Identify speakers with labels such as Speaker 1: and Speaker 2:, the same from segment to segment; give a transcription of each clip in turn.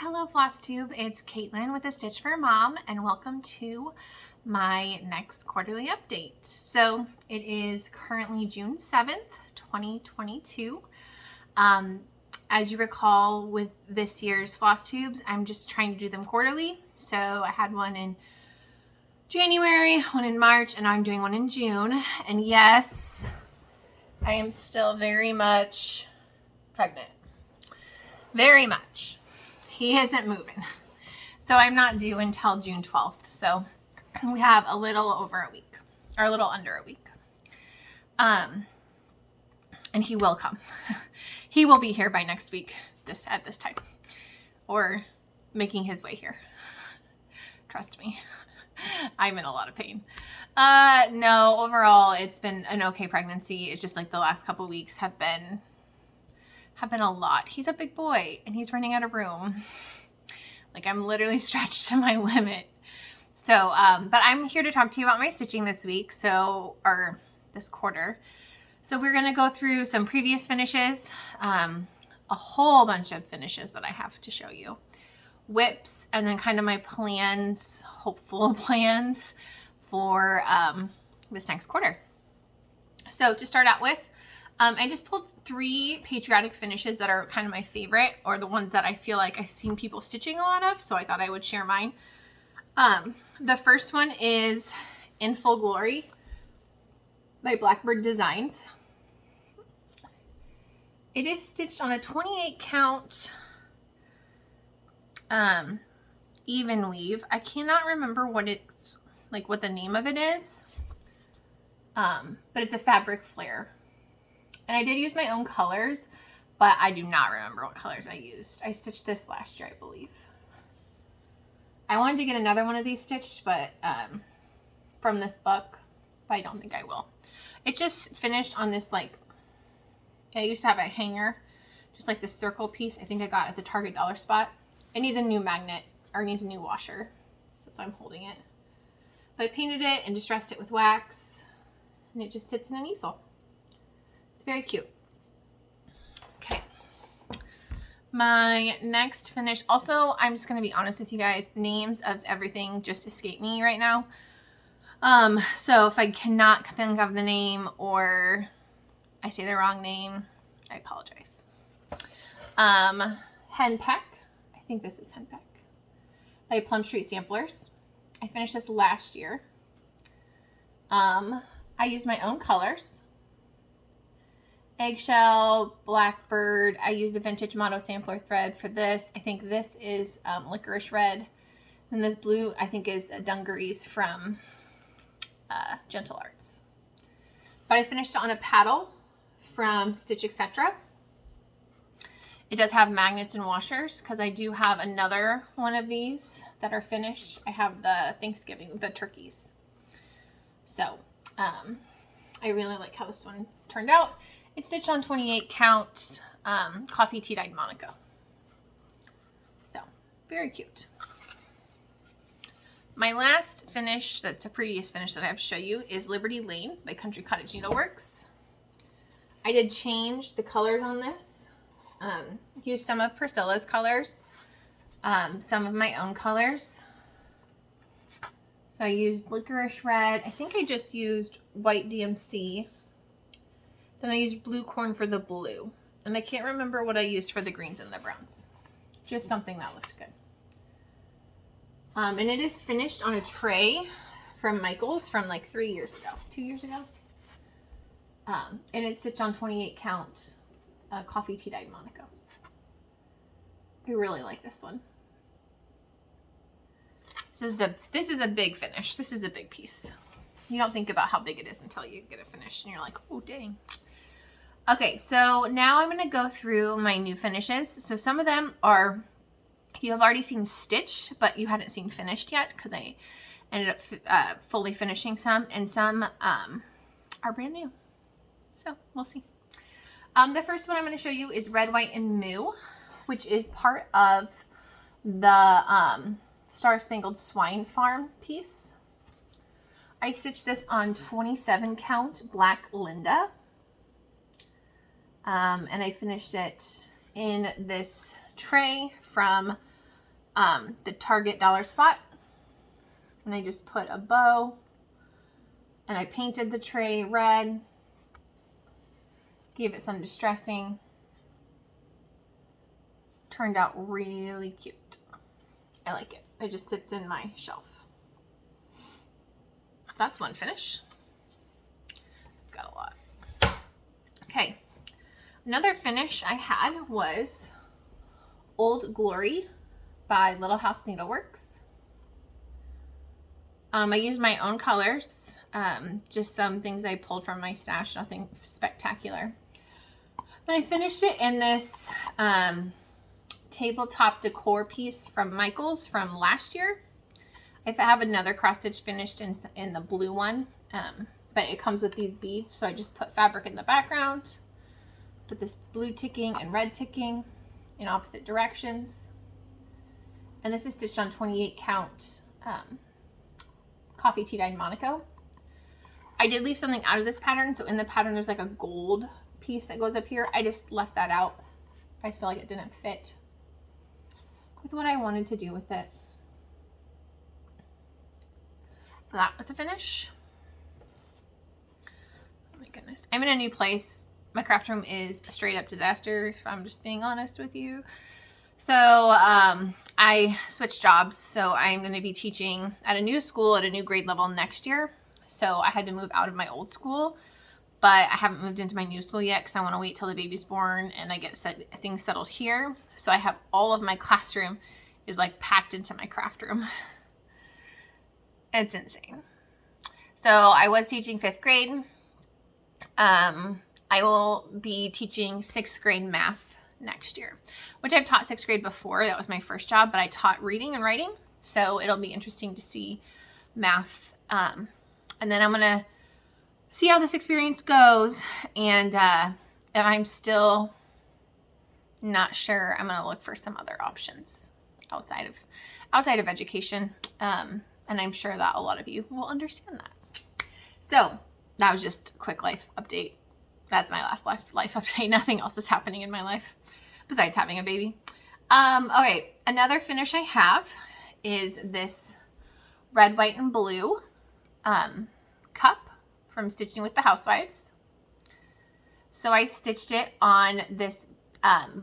Speaker 1: Hello flosstube, it's Caitlin with A Stitch for Mom and welcome to my next quarterly update. So it is currently June 7th, 2022. As you recall with this year's floss tubes, I'm just trying to do them quarterly. So I had one in January, one in March, and I'm doing one in June. And yes, I am still very much pregnant. Very much. He isn't moving. So I'm not due until June 12th. So we have a little over a week, or a little under a week. And he will come. He will be here by next week at this time, or making his way here. Trust me, I'm in a lot of pain. No, overall, it's been an okay pregnancy. It's just like the last couple weeks have been a lot. He's a big boy and he's running out of room. Like I'm literally stretched to my limit. So, but I'm here to talk to you about my stitching this week. Or this quarter. So we're going to go through some previous finishes, a whole bunch of finishes that I have to show you, whips, and then kind of my plans, hopeful plans for this next quarter. So to start out with, I just pulled 3 patriotic finishes that are kind of my favorite, or the ones that I feel like I've seen people stitching a lot of, so I thought I would share mine. The first one is In Full Glory by Blackbird Designs. It is stitched on a 28 count even weave. I cannot remember what the name of it is, but it's a fabric flare. And I did use my own colors, but I do not remember what colors I used. I stitched this last year, I believe. I wanted to get another one of these stitched, but from this book, but I don't think I will. It just finished on this, like, I used to have a hanger, just like this circle piece I think I got at the Target dollar spot. It needs a new magnet, or needs a new washer, so that's why I'm holding it. But I painted it and distressed it with wax, and it just sits in an easel. It's very cute. Okay. My next finish, also, I'm just going to be honest with you guys, names of everything just escape me right now. So if I cannot think of the name or I say the wrong name, I apologize. Henpeck, I think this is Henpeck, by Plum Street Samplers. I finished this last year. I used my own colors. Eggshell, Blackbird. I used a vintage motto sampler thread for this. I think this is Licorice Red. And this blue, I think, is Dungarees from Gentle Arts. But I finished it on a paddle from Stitch Etc. It does have magnets and washers, because I do have another one of these that are finished. I have the the turkeys. So I really like how this one turned out. It's stitched on 28 count coffee tea dyed Monaco. So very cute. My last finish, that's a previous finish that I have to show you, is Liberty Lane by Country Cottage Needleworks. I did change the colors on this. Used some of Priscilla's colors, some of my own colors. So I used Licorice Red. I think I just used White DMC. Then I used Blue Corn for the blue. And I can't remember what I used for the greens and the browns. Just something that looked good. And it is finished on a tray from Michael's from like 2 years ago. And it's stitched on 28 count coffee tea dyed Monaco. I really like this one. This is a big finish. This is a big piece. You don't think about how big it is until you get it finished and you're like, oh dang. Okay, so now I'm going to go through my new finishes. So some of them are, you have already seen stitched, but you hadn't seen finished yet, because I ended up fully finishing some, and some are brand new. So we'll see. The first one I'm going to show you is Red, White, and Moo, which is part of the Star Spangled Swine Farm piece. I stitched this on 27 count Black Linda. And I finished it in this tray from the Target dollar spot. And I just put a bow. And I painted the tray red. Gave it some distressing. Turned out really cute. I like it. It just sits in my shelf. That's one finish. Got a lot. Okay. Another finish I had was Old Glory by Little House Needleworks. I used my own colors, just some things I pulled from my stash, nothing spectacular. Then I finished it in this tabletop decor piece from Michaels from last year. I have another cross stitch finished in the blue one, but it comes with these beads, so I just put fabric in the background, put this blue ticking and red ticking in opposite directions, and this is stitched on 28 count coffee tea dyed Monaco. I did leave something out of this pattern, so in the pattern there's like a gold piece that goes up here. I just left that out. I just feel like it didn't fit with what I wanted to do with it. So that was the finish. Oh my goodness. I'm in a new place. My craft room is a straight up disaster, if I'm just being honest with you. So I switched jobs. So I'm going to be teaching at a new school at a new grade level next year. So I had to move out of my old school, but I haven't moved into my new school yet because I want to wait till the baby's born and I get things settled here. So I have all of my classroom is like packed into my craft room. It's insane. So I was teaching 5th grade. I will be teaching 6th grade math next year, which I've taught 6th grade before. That was my first job, but I taught reading and writing. So it'll be interesting to see math. And then I'm going to see how this experience goes. And if I'm still not sure, I'm going to look for some other options outside of education. And I'm sure that a lot of you will understand that. So that was just a quick life update. That's my last life update. Nothing else is happening in my life besides having a baby. Okay, another finish I have is this red, white, and blue cup from Stitching with the Housewives. So I stitched it on this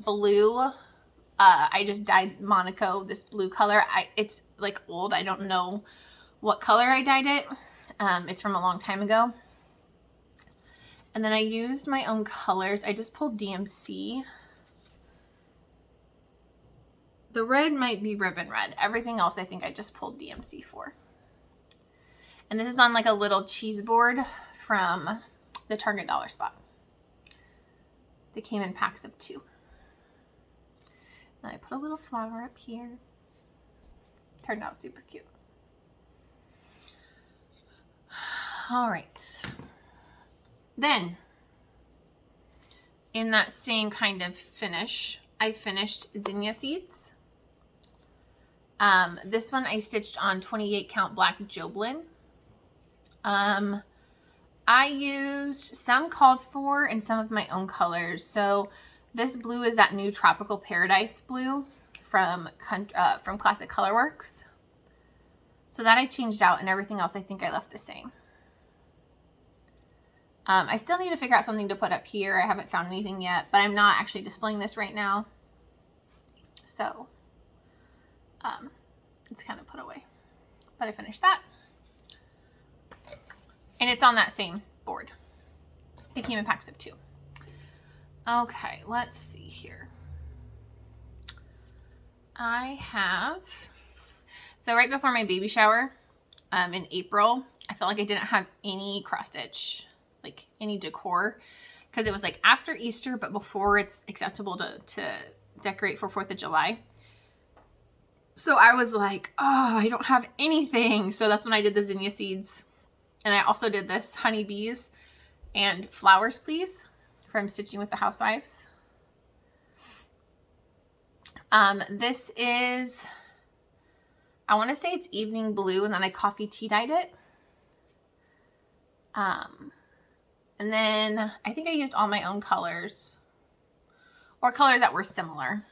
Speaker 1: blue. I just dyed Monaco, this blue color. It's like old. I don't know what color I dyed it. It's from a long time ago. And then I used my own colors. I just pulled DMC. The red might be ribbon red. Everything else I think I just pulled DMC for. And this is on like a little cheese board from the Target dollar spot. They came in packs of 2. Then I put a little flower up here. Turned out super cute. All right. Then, in that same kind of finish, I finished zinnia seeds. This one I stitched on 28 count black Joblin. I used some called for and some of my own colors. So this blue is that new Tropical Paradise blue from Classic Colorworks. So that I changed out, and everything else I think I left the same. I still need to figure out something to put up here. I haven't found anything yet, but I'm not actually displaying this right now. So it's kind of put away. But I finished that. And it's on that same board. It came in packs of 2. Okay, let's see here. So right before my baby shower in April, I felt like I didn't have any cross stitch, like any decor, because it was like after Easter, but before it's acceptable to decorate for 4th of July. So I was like, oh, I don't have anything. So that's when I did the zinnia seeds. And I also did this honeybees and flowers, please, from Stitching with the Housewives. This is, I want to say it's evening blue, and then I coffee tea dyed it. And then I think I used all my own colors, or colors that were similar.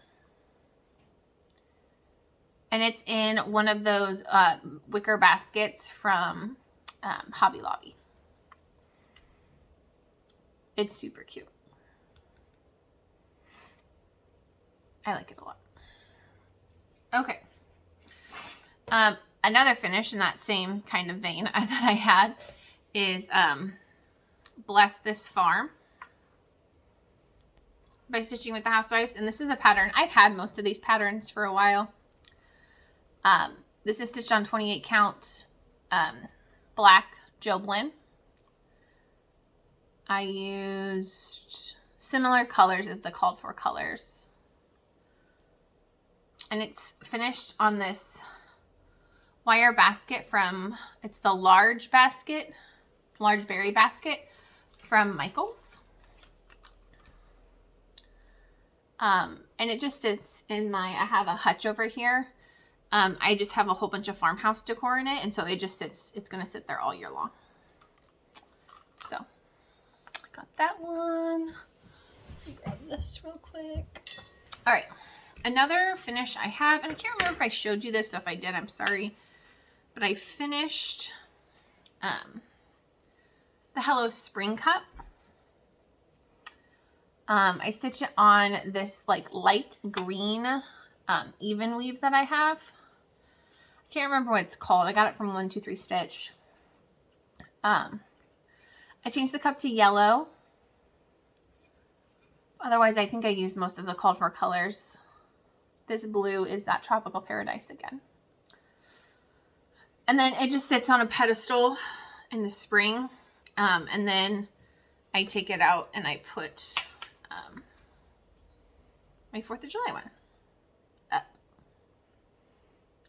Speaker 1: And it's in one of those wicker baskets from Hobby Lobby. It's super cute. I like it a lot. Okay. Another finish in that same kind of vein that I had is Bless This Farm by Stitching with the Housewives. And this is a pattern. I've had most of these patterns for a while. This is stitched on 28 count black Joblin. I used similar colors as the called for colors. And it's finished on this wire basket from, it's the large basket, large berry basket from Michaels. And it just sits in my, I have a hutch over here. I just have a whole bunch of farmhouse decor in it. And so it just sits, it's going to sit there all year long. So I got that one. Let me grab this real quick. All right. Another finish I have, and I can't remember if I showed you this, so if I did, I'm sorry. But I finished the Hello Spring Cup. I stitched it on this like light green even weave that I have. I can't remember what it's called. I got it from 1 2 3 Stitch. I changed the cup to yellow. Otherwise, I think I used most of the called for colors. This blue is that Tropical Paradise again. And then it just sits on a pedestal in the spring. And then I take it out and I put my 4th of July one up.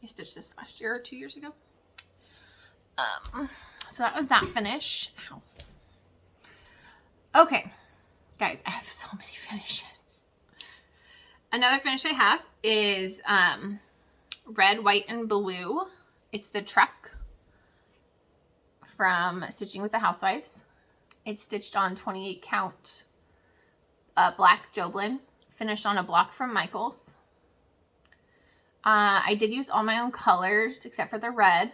Speaker 1: I stitched this last year or 2 years ago. So that was that finish. Ow. Okay, guys, I have so many finishes. Another finish I have is red, white, and blue. It's the truck from Stitching with the Housewives. It's stitched on 28 count black Joblin, finished on a block from Michaels. I did use all my own colors except for the red.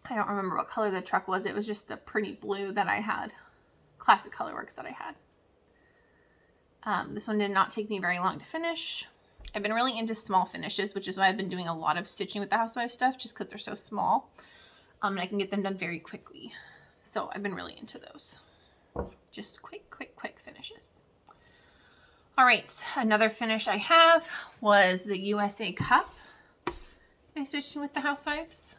Speaker 1: I don't remember what color the truck was. It was just a pretty blue that I had. Classic Colorworks that I had. This one did not take me very long to finish. I've been really into small finishes, which is why I've been doing a lot of Stitching with the Housewives stuff, just because they're so small. And I can get them done very quickly. So I've been really into those. Just quick finishes. All right, another finish I have was the USA Cup by Stitching with the Housewives.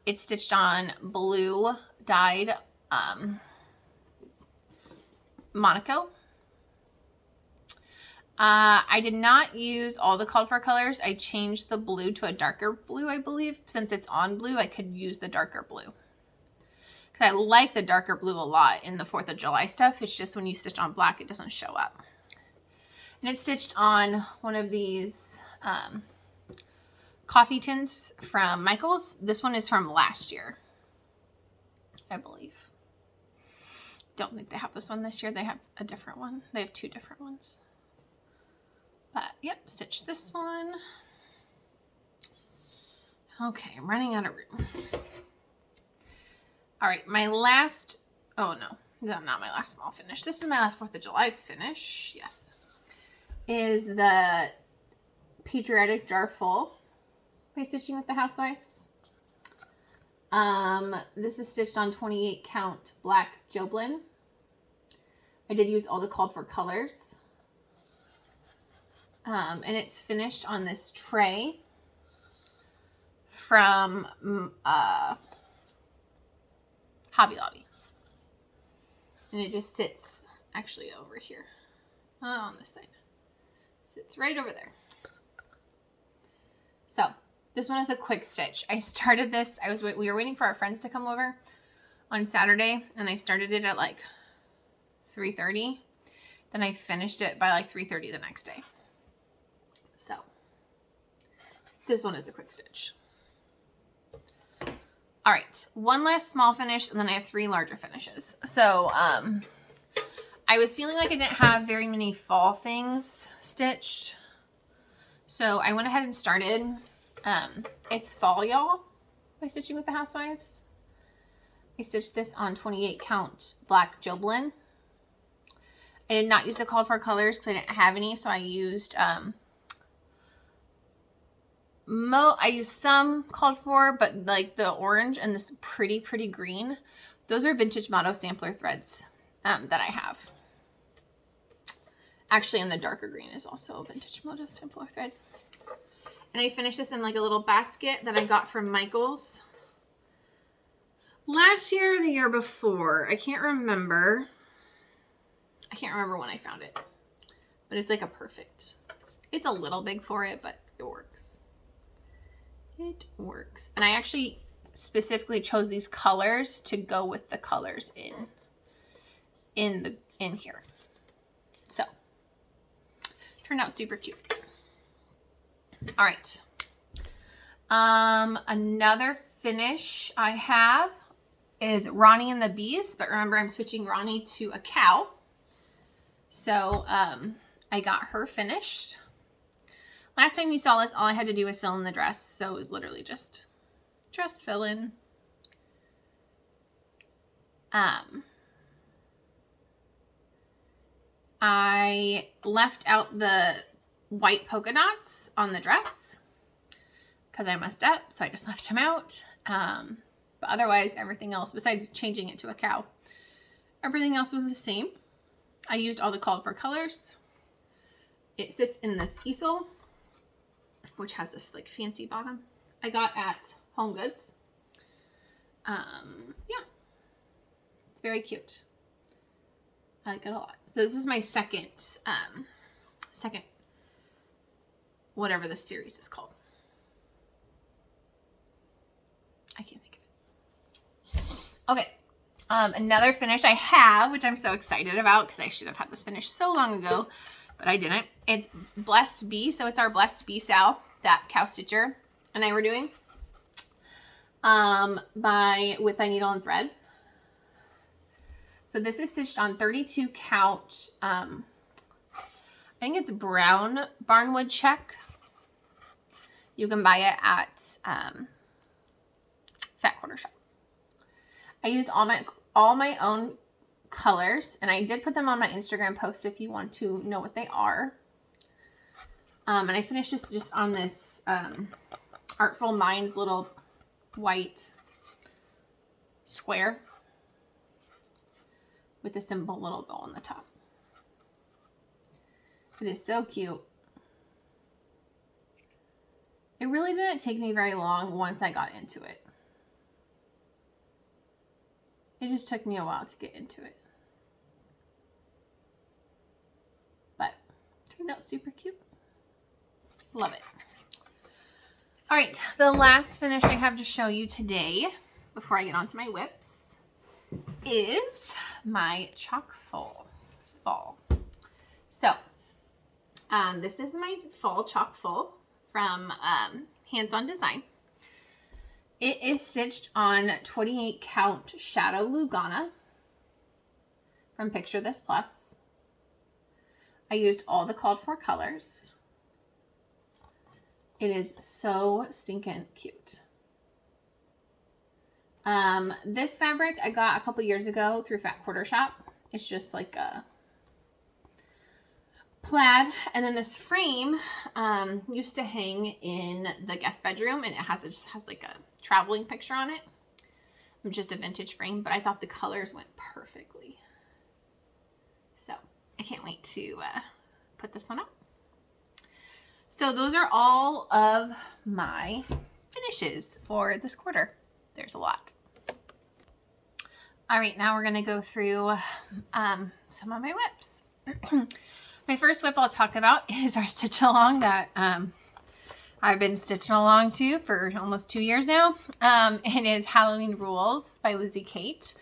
Speaker 1: It's stitched on blue dyed Monaco. I did not use all the called for colors. I changed the blue to a darker blue, I believe. Since it's on blue, I could use the darker blue. Because I like the darker blue a lot in the 4th of July stuff. It's just when you stitch on black, it doesn't show up. And it's stitched on one of these coffee tins from Michaels. This one is from last year, I believe. Don't think they have this one this year. They have a different one. They have 2 different ones. But yep, stitch this one. Okay, I'm running out of room. All right, my last, oh no, not my last small finish. This is my last 4th of July finish, yes. Is the Patriotic Jar Full by Stitching with the Housewives. This is stitched on 28 count black Joblin. I did use all the called for colors. And it's finished on this tray from Hobby Lobby. And it just sits actually over here. On this side. Sits right over there. So this one is a quick stitch. I started this, we were waiting for our friends to come over on Saturday, and I started it at like 3:30. Then I finished it by like 3:30 the next day. So this one is the quick stitch. All right, one last small finish, and then I have 3 larger finishes. So I was feeling like I didn't have very many fall things stitched. So I went ahead and started It's Fall Y'all by Stitching with the Housewives. I stitched this on 28 count black Joblin. I did not use the called for colors because I didn't have any, so I used I used some called for, but like the orange and this pretty green. Those are vintage motto sampler threads that I have. Actually, in the darker green is also a vintage motto sampler thread. And I finished this in like a little basket that I got from Michael's last year or the year before. I can't remember. I can't remember when I found it, but it's like a perfect. It's a little big for it, but it works. It works. And I actually specifically chose these colors to go with the colors in here. So turned out super cute. All right. Another finish I have is Ronnie and the Bees, but remember I'm switching Ronnie to a cow. So I got her finished. Last time you saw this, all I had to do was fill in the dress. So it was literally just dress fill in. I left out the white polka dots on the dress because I messed up. So I just left them out. But otherwise, everything else, besides changing it to a cow, everything else was the same. I used all the called for colors. It sits in this easel, which has this like fancy bottom I got at Home Goods. Yeah, it's very cute. I like it a lot. So this is my second whatever the series is called. I can't think of it. Okay. Another finish I have, which I'm so excited about because I should have had this finished so long ago, but I didn't. It's Blessed Bee. So it's our Blessed Bee Sal that Cow Stitcher and I were doing with a needle and thread. So this is stitched on 32 count. I think it's brown barnwood check. You can buy it at Fat Quarter Shop. I used all my own colors, and I did put them on my Instagram post if you want to know what they are. And I finished this just on this Artful Minds little white square with a simple little bow on the top. It is so cute. It really didn't take me very long once I got into it. It just took me a while to get into it. But it turned out super cute. Love it. All right, the last finish I have to show you today before I get onto my whips is my chock full fall. So this is my fall chock full from Hands On Design. It is stitched on 28 count Shadow Lugana from Picture This Plus. I used all the called for colors. It is so stinking cute. This fabric I got a couple years ago through Fat Quarter Shop. It's just like a plaid, and then this frame used to hang in the guest bedroom, and it just has like a traveling picture on it. It's just a vintage frame, but I thought the colors went perfectly. So I can't wait to put this one up. So those are all of my finishes for this quarter. There's a lot. All right, now we're gonna go through some of my whips. My first whip I'll talk about is our stitch along that I've been stitching along to for almost 2 years now. It is Halloween Rules by Lizzie Kate.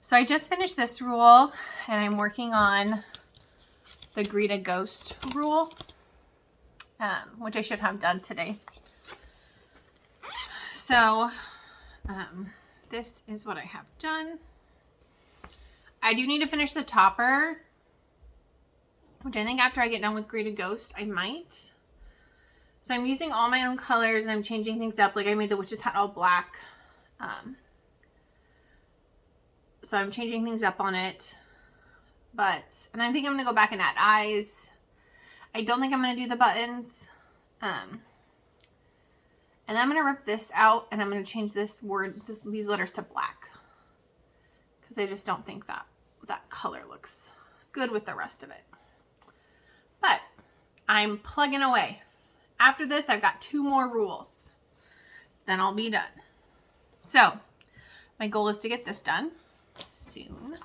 Speaker 1: So I just finished this rule and I'm working on the Greet a Ghost rule, which I should have done today. So this is what I have done. I do need to finish the topper which I think after I get done with Graded Ghost, I might. So I'm using all my own colors and I'm changing things up. Like I made the witch's hat all black. So I'm changing things up on it. And I think I'm going to go back and add eyes. I don't think I'm going to do the buttons. And I'm going to rip this out and I'm going to change these letters to black. Because I just don't think that color looks good with the rest of it. But I'm plugging away. After this, I've got 2 more rules. Then I'll be done. So my goal is to get this done soon.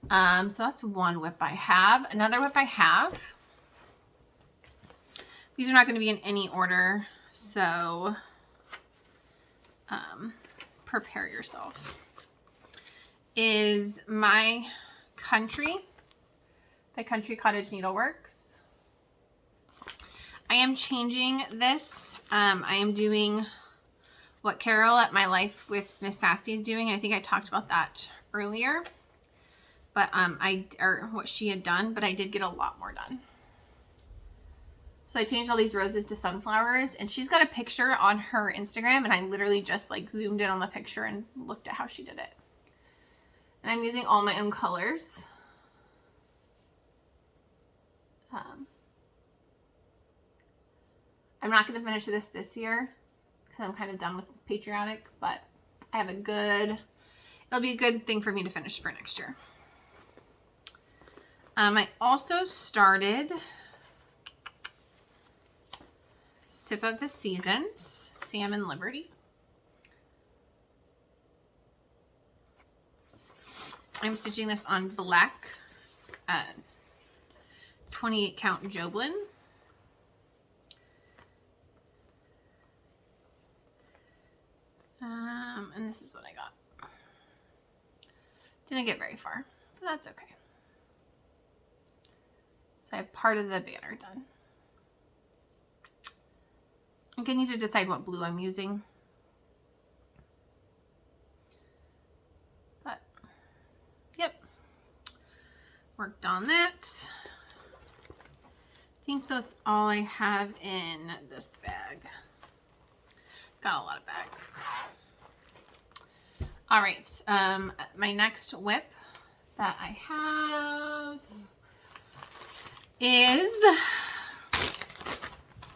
Speaker 1: So that's one whip I have. Another whip I have. These are not going to be in any order, so prepare yourself. Is my Country by Country Cottage Needleworks. I am changing this. I am doing what Carol at My Life with Miss Sassy is doing. I think I talked about that earlier. But or what she had done, but I did get a lot more done. So I changed all these roses to sunflowers, and she's got a picture on her Instagram, and I literally just like zoomed in on the picture and looked at how she did it. And I'm using all my own colors. I'm not going to finish this year because I'm kind of done with Patriotic, but I have it'll be a good thing for me to finish for next year. I also started Sip of the Seasons, Salmon Liberty. I'm stitching this on black 28 count Joblin. And this is what I got. Didn't get very far, but that's okay. So I have part of the banner done. I'm going to need to decide what blue I'm using. But, yep. Worked on that. I think that's all I have in this bag. Got a lot of bags. All right. My next whip that I have is,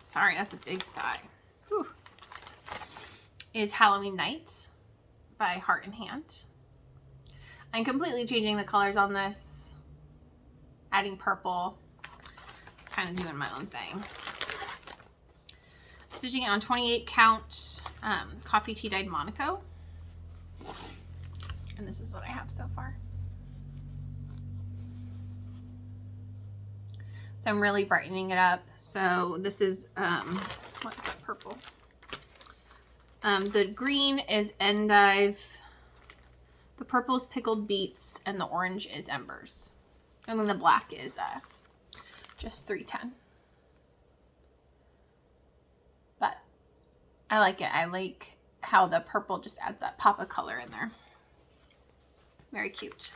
Speaker 1: sorry, that's a big sigh. Whew. Is Halloween Night by Heart and Hand. I'm completely changing the colors on this, adding purple, kind of doing my own thing. Stitching it on 28 count coffee tea dyed Monaco. And this is what I have so far. So I'm really brightening it up. So this is, what is that purple? The green is Endive. The purple is Pickled Beets. And the orange is Embers. And then the black is just 310. But I like it. I like how the purple just adds that pop of color in there. Very cute.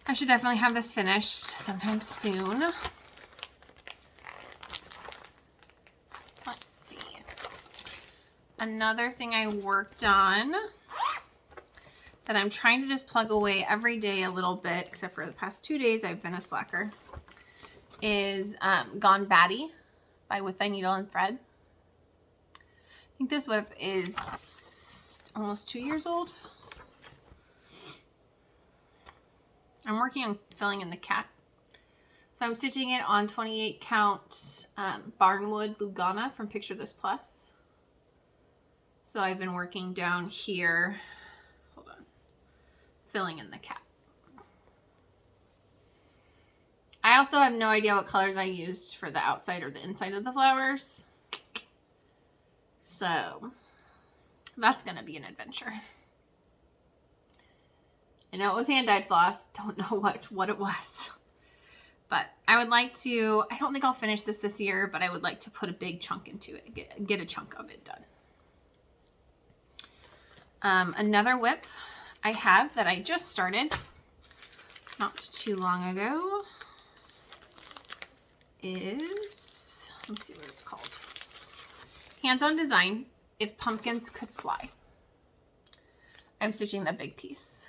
Speaker 1: I should definitely have this finished sometime soon. Let's see. Another thing I worked on that I'm trying to just plug away every day a little bit, except for the past 2 days I've been a slacker, is Gone Batty by With Thy Needle and Thread. I think this whip is almost 2 years old. I'm working on filling in the cat. So I'm stitching it on 28 count Barnwood Lugana from Picture This Plus. So I've been working down here, hold on, filling in the cat. I also have no idea what colors I used for the outside or the inside of the flowers. So that's going to be an adventure. I know it was hand-dyed floss. Don't know what it was. But I would like to, I don't think I'll finish this year, but I would like to put a big chunk into it, get a chunk of it done. Another whip I have that I just started not too long ago is, let's see what it's called. Hands-on Design, If Pumpkins Could Fly. I'm stitching the big piece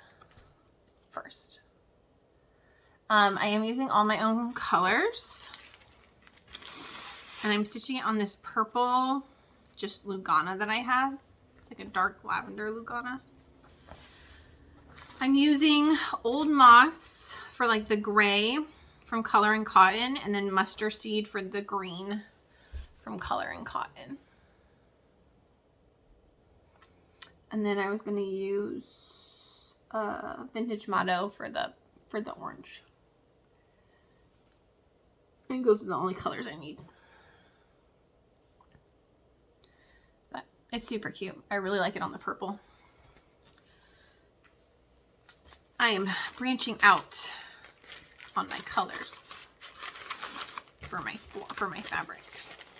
Speaker 1: first. I am using all my own colors. And I'm stitching it on this purple, just Lugana that I have. It's like a dark lavender Lugana. I'm using Old Moss for like the gray from Color and Cotton, and then Mustard Seed for the green from Color and Cotton. And then I was going to use Vintage Motto for the orange. I think those are the only colors I need. But it's super cute. I really like it on the purple. I am branching out on my colors for my fabric,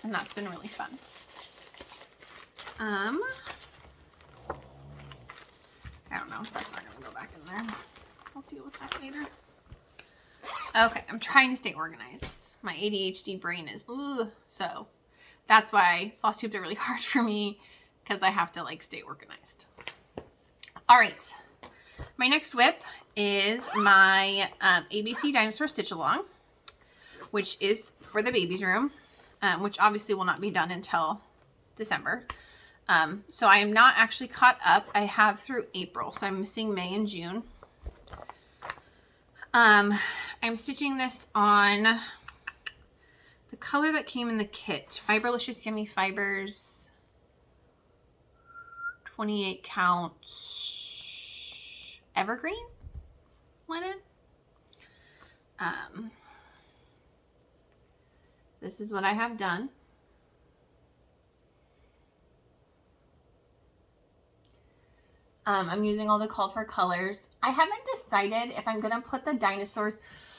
Speaker 1: and that's been really fun. I don't know if that's not going to go back in there. I'll deal with that later. Okay, I'm trying to stay organized. My ADHD brain is, so that's why floss tubes are really hard for me, because I have to like stay organized. All right, my next whip is my ABC Dinosaur Stitch Along, which is for the baby's room, which obviously will not be done until December. So I am not actually caught up. I have through April, so I'm missing May and June. I'm stitching this on the color that came in the kit, Fiberlicious Yummy Fibers, 28 count evergreen linen. This is what I have done. I'm using all the called for colors. I haven't decided if I'm gonna put the dinosaurs.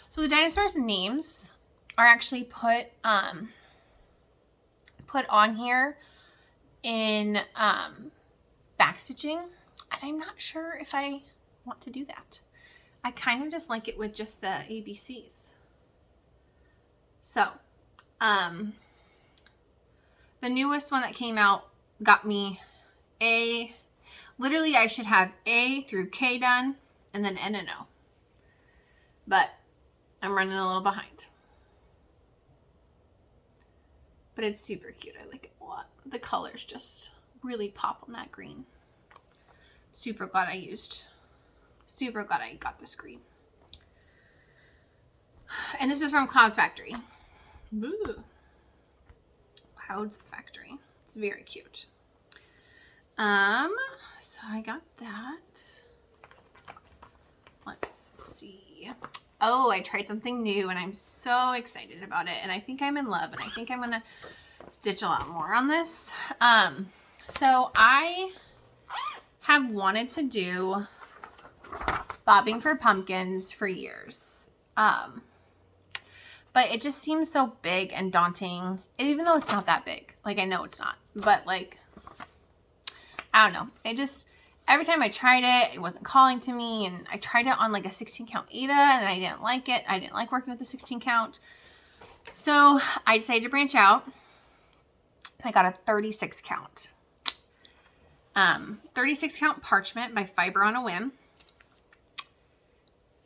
Speaker 1: So the dinosaurs' names are actually put on here in backstitching, and I'm not sure if I want to do that. I kind of just like it with just the ABCs. So, the newest one that came out got me literally I should have A through K done and then N and O. But I'm running a little behind. But it's super cute. I like it a lot. The colors just really pop on that green. Super glad I got this green. And this is from Clouds Factory. Ooh. Clouds Factory. It's very cute. So I got that. Let's see. Oh, I tried something new and I'm so excited about it. And I think I'm in love, and I think I'm gonna stitch a lot more on this. So I have wanted to do bobbing for pumpkins for years. But it just seems so big and daunting, even though it's not that big. Like, I know it's not, but like, I don't know. It just, every time I tried it, it wasn't calling to me. And I tried it on like a 16 count Aida and I didn't like it. I didn't like working with the 16 count. So I decided to branch out. I got a 36 count. 36 count parchment by Fiber on a Whim.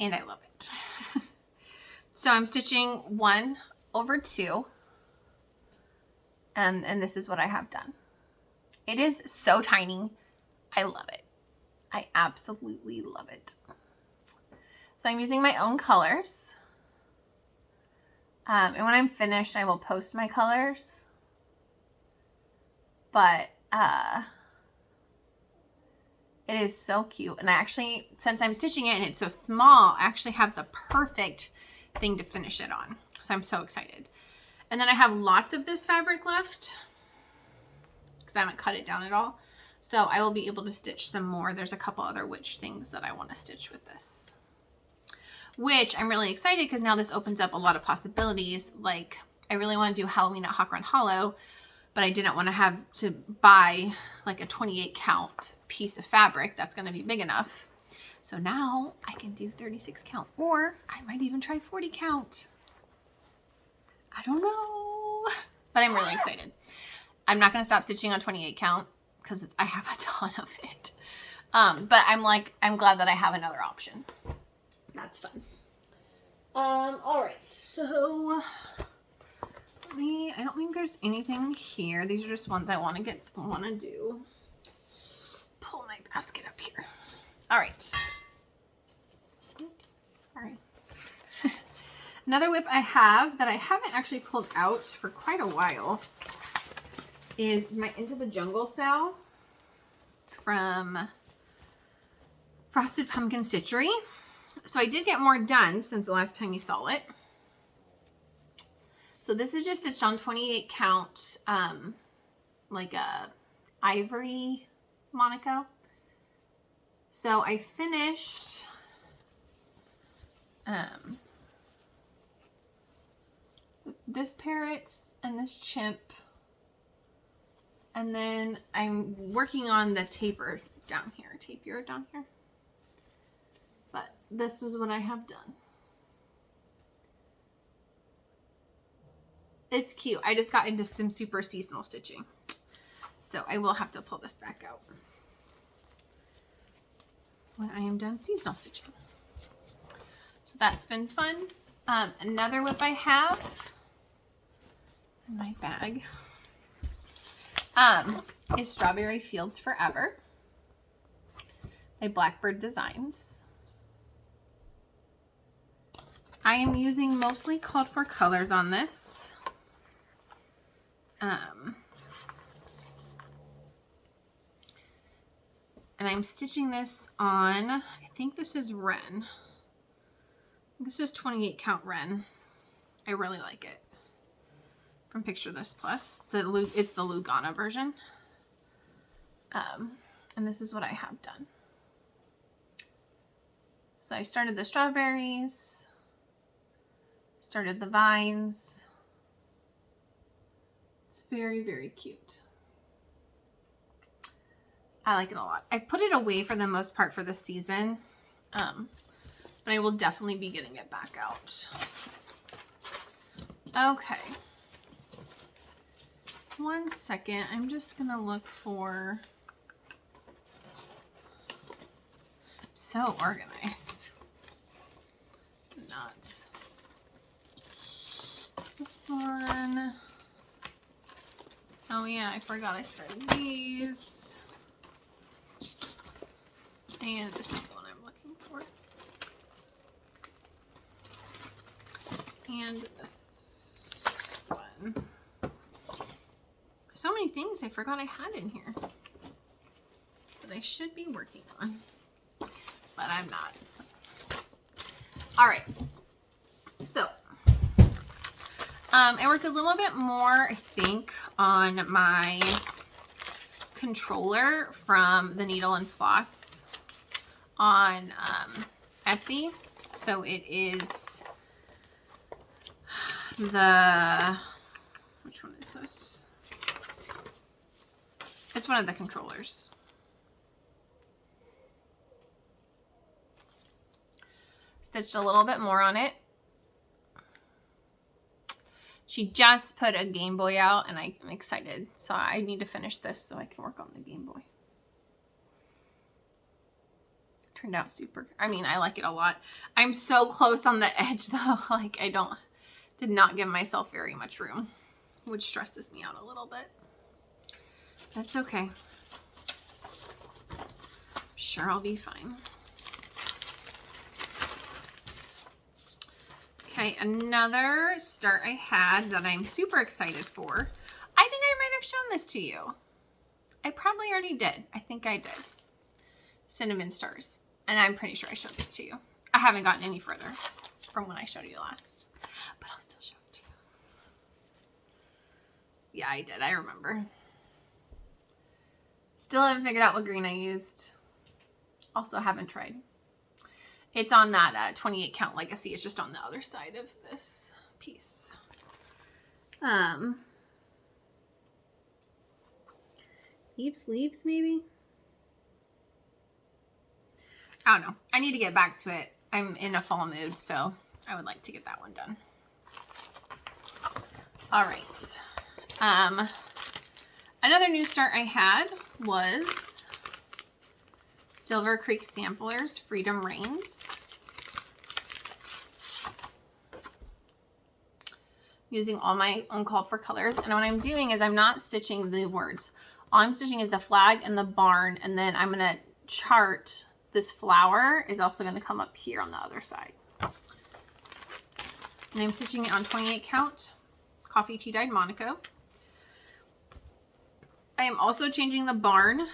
Speaker 1: And I love it. So I'm stitching 1 over 2. And this is what I have done. It is so tiny. I love it. I absolutely love it. So I'm using my own colors. And when I'm finished, I will post my colors. But it is so cute. And I actually, since I'm stitching it and it's so small, I actually have the perfect thing to finish it on. So I'm so excited. And then I have lots of this fabric left because I haven't cut it down at all. So I will be able to stitch some more. There's a couple other witch things that I want to stitch with this, which I'm really excited because now this opens up a lot of possibilities. Like, I really want to do Halloween at Hawk Run Hollow, but I didn't want to have to buy like a 28 count piece of fabric that's going to be big enough. So now I can do 36 count, or I might even try 40 count. I don't know, but I'm really excited. I'm not going to stop stitching on 28 count because I have a ton of it. But I'm glad that I have another option. That's fun. All right, so I don't think there's anything here. These are just ones I want to do. Pull my basket up here. All right. Oops, sorry. Another whip I have that I haven't actually pulled out for quite a while is my Into the Jungle sale from Frosted Pumpkin Stitchery. So I did get more done since the last time you saw it. So this is just stitched on 28 count, like a ivory Monaco. So I finished this parrot and this chimp, and then I'm working on the tapir down here. But this is what I have done. It's cute. I just got into some super seasonal stitching, so I will have to pull this back out when I am done seasonal stitching. So that's been fun. Another whip I have in my bag is Strawberry Fields Forever by Blackbird Designs. I am using mostly called for colors on this. And I'm stitching this on, I think this is Wren. This is 28 count Wren. I really like it. From Picture This Plus. It's the Lugana version. And this is what I have done. So I started the strawberries, started the vines. It's very, very cute. I like it a lot. I put it away for the most part for the season, but I will definitely be getting it back out. Okay. One second. I'm just going to look for... So organized. Not this one. Oh yeah, I forgot I started these. And this is the one I'm looking for. And this one. So many things I forgot I had in here that I should be working on, but I'm not. All right. So, I worked a little bit more, I think, on my controller from the Needle and Floss on Etsy. So it is the, which one is this? It's one of the controllers. Stitched a little bit more on it. She just put a Game Boy out and I'm excited. So I need to finish this so I can work on the Game Boy. Turned out super, I mean, I like it a lot. I'm so close on the edge though. Like did not give myself very much room, which stresses me out a little bit. That's okay. I'm sure I'll be fine. Okay, another start I had that I'm super excited for. I think I might have shown this to you. I probably already did. I think I did. Cinnamon Stars. And I'm pretty sure I showed this to you. I haven't gotten any further from when I showed you last. But I'll still show it to you. Yeah, I did. I remember. Still haven't figured out what green I used. Also haven't tried. It's on that 28 count Legacy. It's just on the other side of this piece. Leaves maybe? I don't know. I need to get back to it. I'm in a fall mood, so I would like to get that one done. All right. Another new start I had was Silver Creek Samplers Freedom Reigns. Using all my uncalled for colors. And what I'm doing is I'm not stitching the words. All I'm stitching is the flag and the barn, and then I'm gonna chart this flower is also gonna come up here on the other side. And I'm stitching it on 28 count coffee tea dyed Monaco. I am also changing the barn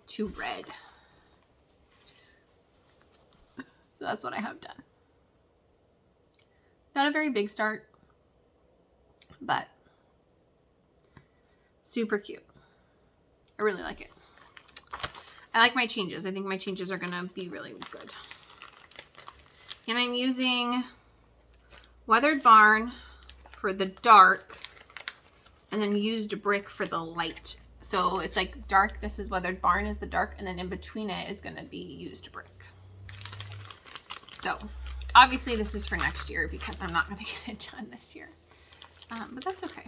Speaker 1: to red. So that's what I have done. Not a very big start, but super cute. I really like it. I like my changes. I think my changes are gonna be really good. And I'm using Weathered Barn for the dark and then used brick for the light. So it's like dark, this is Weathered Barn is the dark, and then in between it is gonna be used brick. So obviously this is for next year because I'm not gonna get it done this year. But that's okay.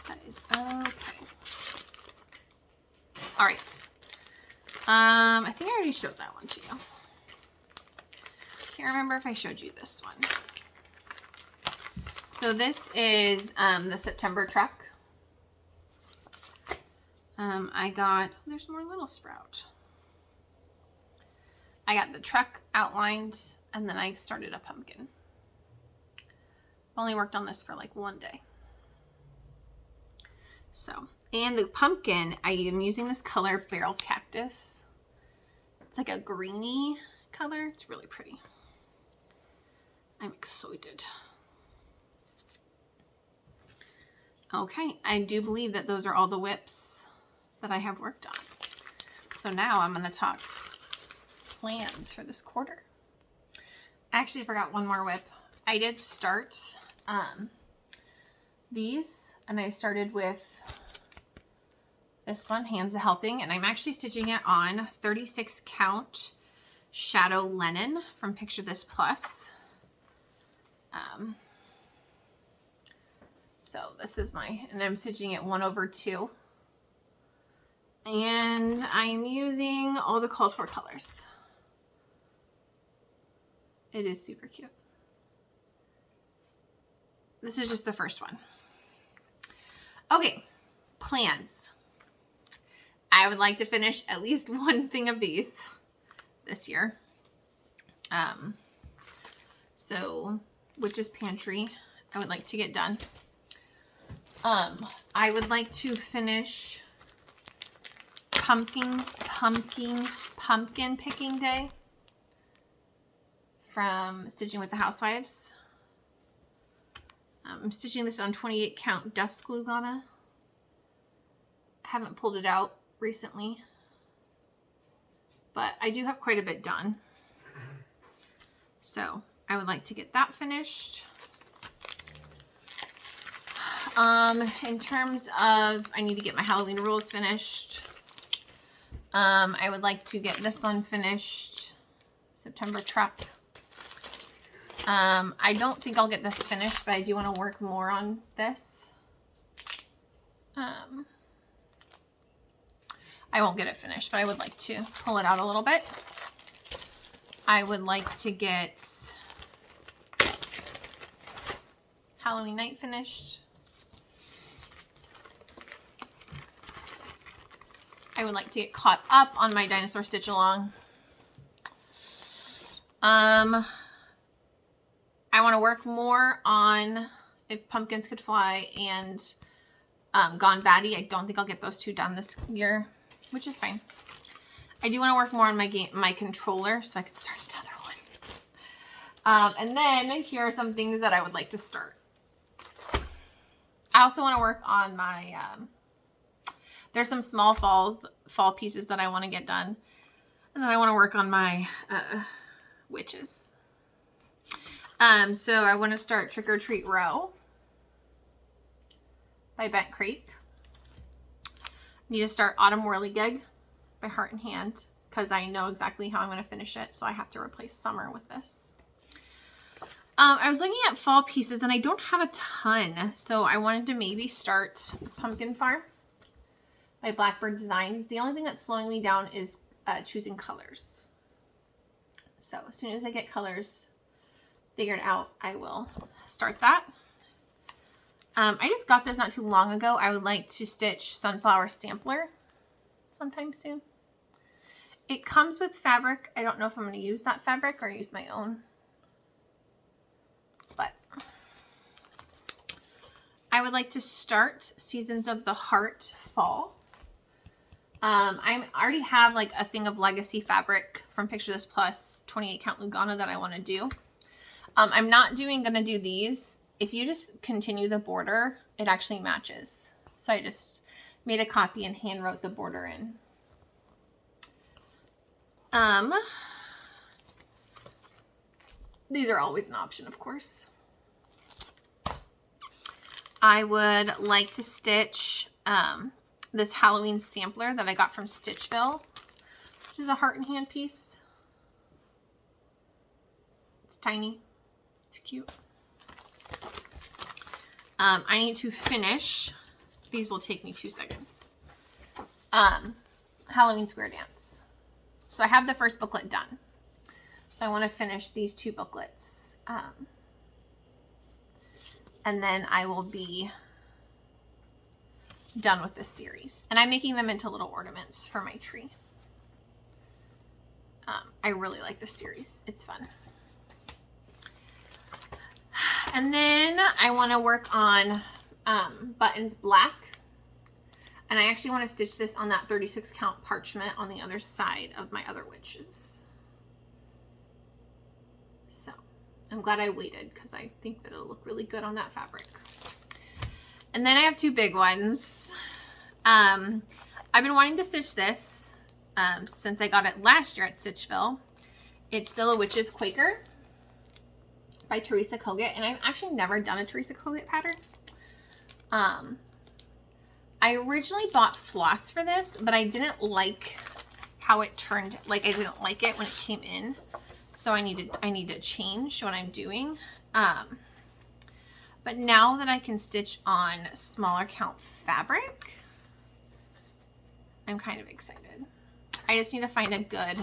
Speaker 1: That is okay. All right. I think I already showed that one to you. Can't remember if I showed you this one. So this is the September truck. I got, there's more little sprout. I got the truck outlined and then I started a pumpkin. Only worked on this for like one day. So, and the pumpkin, I am using this color Barrel Cactus. It's like a greeny color. It's really pretty. I'm excited. Okay, I do believe that those are all the whips that I have worked on. So now I'm going to talk plans for this quarter. I actually forgot one more whip. I did start these, and I started with this one, Hands a Helping, and I'm actually stitching it on 36 count Shadow Linen from Picture This Plus. So this is and I'm stitching it 1/2. And I'm using all the called for colors. It is super cute. This is just the first one. Okay, plans. I would like to finish at least one thing of these this year. So Witch's Pantry, I would like to get done. I would like to finish pumpkin picking day from Stitching with the Housewives. I'm stitching this on 28 count dust glue Ghana. I haven't pulled it out recently, but I do have quite a bit done. So I would like to get that finished. In terms of, I need to get my Halloween rules finished. I would like to get this one finished, September truck. I don't think I'll get this finished, but I do want to work more on this. I won't get it finished, but I would like to pull it out a little bit. I would like to get Halloween Night finished. I would like to get caught up on my dinosaur stitch along. I want to work more on If Pumpkins Could Fly and Gone Batty. I don't think I'll get those two done this year, which is fine. I do want to work more on my controller so I can start another one. And then here are some things that I would like to start. I also want to work on my there's some small fall pieces that I want to get done. And then I want to work on my witches. So I want to start Trick or Treat Row by Bent Creek. Need to start Autumn Whirligig by Heart and Hand because I know exactly how I'm going to finish it. So I have to replace summer with this. I was looking at fall pieces and I don't have a ton. So I wanted to maybe start Pumpkin Farm by Blackbird Designs. The only thing that's slowing me down is choosing colors. So as soon as I get colors figured out, I will start that. I just got this not too long ago. I would like to stitch Sunflower Sampler sometime soon. It comes with fabric. I don't know if I'm going to use that fabric or use my own. But I would like to start Seasons of the Heart Fall. I already have like a thing of legacy fabric from Picture This Plus 28 count Lugana that I want to do. I'm not gonna do these. If you just continue the border, it actually matches. So I just made a copy and hand wrote the border in. These are always an option, of course. I would like to stitch this Halloween sampler that I got from Stitchville, which is a Heart and Hand piece. It's tiny. It's cute. I need to finish. These will take me 2 seconds. Halloween Square Dance. So I have the first booklet done. So I want to finish these 2 booklets. And then I will be done with this series. And I'm making them into little ornaments for my tree. I really like this series. It's fun. And then I want to work on Buttons Black. And I actually want to stitch this on that 36 count parchment on the other side of my other witches. So I'm glad I waited because I think that it'll look really good on that fabric. And then I have 2 big ones. I've been wanting to stitch this since I got it last year at Stitchville. It's still a Witch's Quaker by Teresa Kogut, and I've actually never done a Teresa Kogut pattern. I originally bought floss for this, but I didn't like how it turned. Like, I didn't like it when it came in, so I need to change what I'm doing. But now that I can stitch on smaller count fabric, I'm kind of excited. I just need to find a good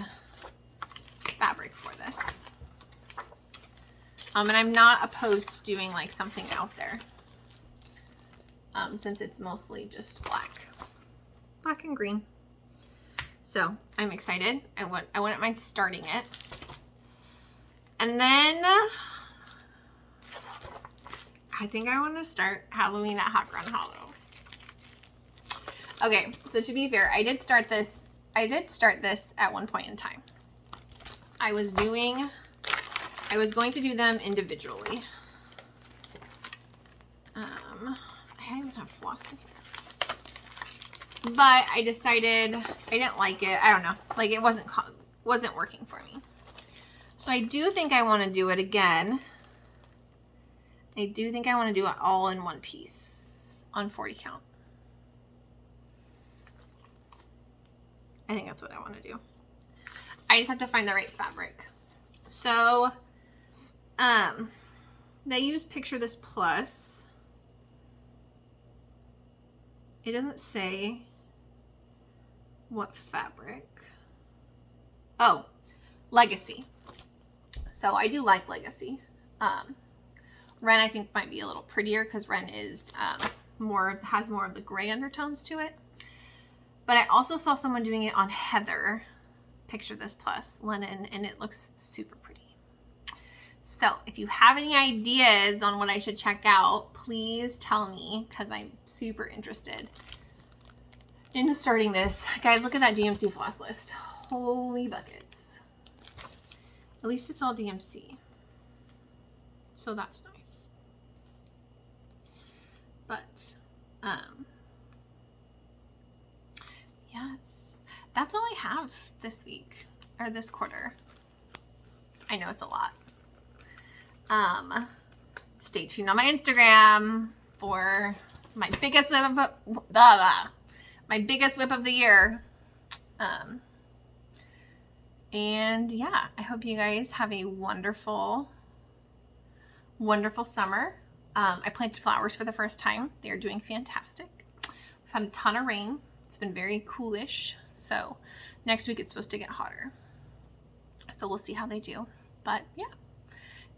Speaker 1: fabric for this. And I'm not opposed to doing like something out there. Since it's mostly just black and green. So I'm excited. I wouldn't mind starting it. And then I think I want to start Halloween at Hot Ground Hollow. Okay, so to be fair, I did start this at one point in time. I was going to do them individually. I even have floss in here. But I decided I didn't like it. I don't know. Like, it wasn't working for me. So I do think I want to do it again. I do think I want to do it all in one piece on 40 count. I think that's what I want to do. I just have to find the right fabric. So, they use Picture This Plus. It doesn't say what fabric. Oh, Legacy. So I do like Legacy. Ren I think might be a little prettier because Ren is has more of the gray undertones to it. But I also saw someone doing it on Heather, Picture This Plus linen, and it looks super pretty. So if you have any ideas on what I should check out, please tell me because I'm super interested in starting this. Guys, look at that DMC floss list. Holy buckets. At least it's all DMC. So that's nice. But, yes, that's all I have this week, or this quarter. I know it's a lot. Stay tuned on my Instagram for my biggest my biggest whip of the year. And yeah, I hope you guys have a wonderful, wonderful summer. I planted flowers for the first time. They're doing fantastic. We've had a ton of rain. It's been very coolish. So next week it's supposed to get hotter. So we'll see how they do. But yeah,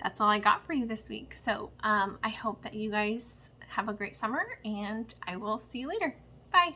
Speaker 1: that's all I got for you this week. So I hope that you guys have a great summer, and I will see you later. Bye.